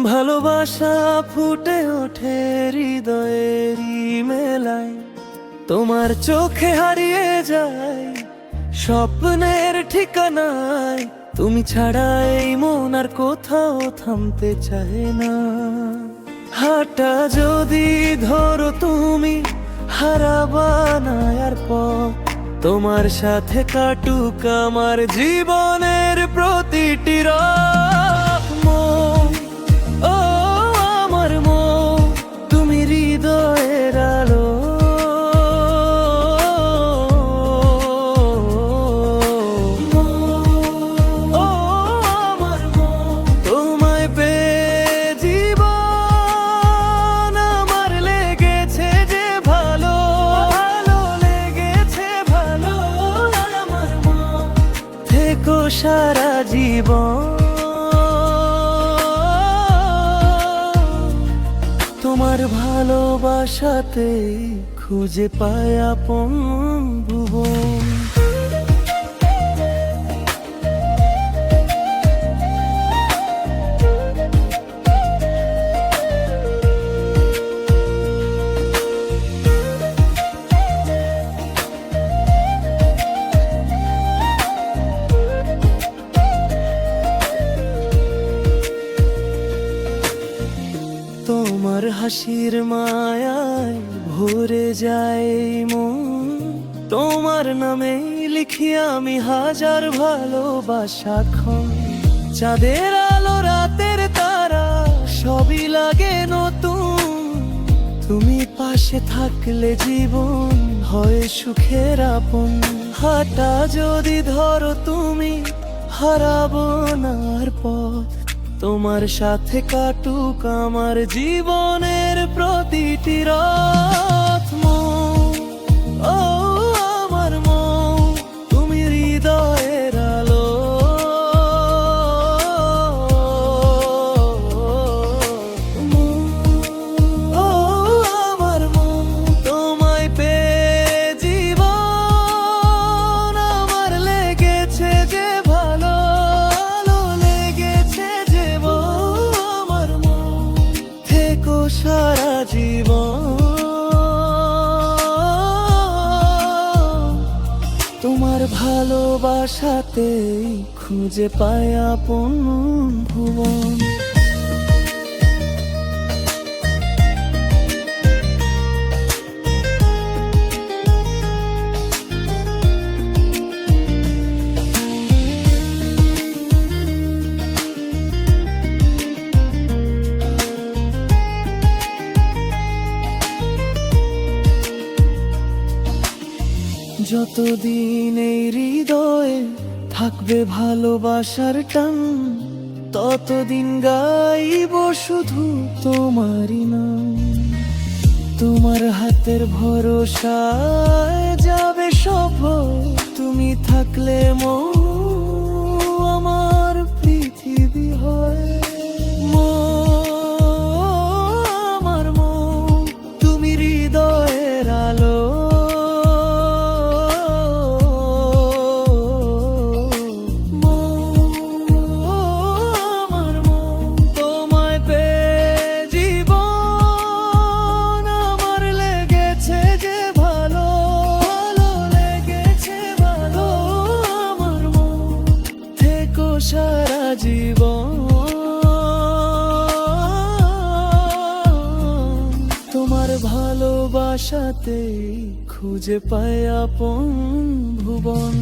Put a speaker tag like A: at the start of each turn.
A: ভালোবাসা ফুটে ওঠে হৃদয়েরই মেলায়, তোমার চোখে হারিয়ে যায় স্বপ্নের ঠিকানায়। তুমি ছাড়া এই মন আর কোথাও থামতে চায় না। হাঁটা যদি ধরো তুমি হারাবা না আর পথ, তোমার সাথে কাটুক আমার জীবনের প্রতিটি রাত। মন, ও আমার মন, তুমি হৃদয়ের আলো। ও আমার মন, তোমায় পেয়ে জীবন আমার লেগেছে যে ভালো, ভালো লেগেছে ভালো। আমার মন, থেকো সারা জীবন। তোমার ভালোবাসাতে খুঁজে পায় আপন ভুবন। তোমার হাসির মায়ায় ভরে যায় মন, তোমার নামে লিখি আমি হাজার ভালোবাসা ক্ষণ। চাঁদের আলো রাতের তারা সবই লাগে নতুন, তুমি পাশে থাকলে জীবন হয় সুখের আপন। হাঁটা যদি ধরো তুমি হারাবো না আর পথ, তোমার সাথে কাটুক আমার জীবনের প্রতিটি রাত। মন, ও আমার মন, তুমি হৃদয়ের আলো। মন, ও আমার মন, তোমায় পেয়ে জীবন আমার লেগেছে যে ভালো, ভালো লেগেছে যে আমার মন, থেকো সারা জীবন। তোমার ভালোবাসাতে খুঁজে পায় আপন ভুবন। যতদিন এই হৃদয়ে থাকবে ভালোবাসার টান, ততদিন গাইব শুধু তোমারই নাম। তোমার হাতের ভরসায় যাবে সব, তুমি থাকলে মন আমার পৃথিবী হয়। আমার মন, তুমি হৃদয়ের আলো। সারা জীবন তোমার ভালোবাসাতে খুঁজে পায় আপন ভুবন।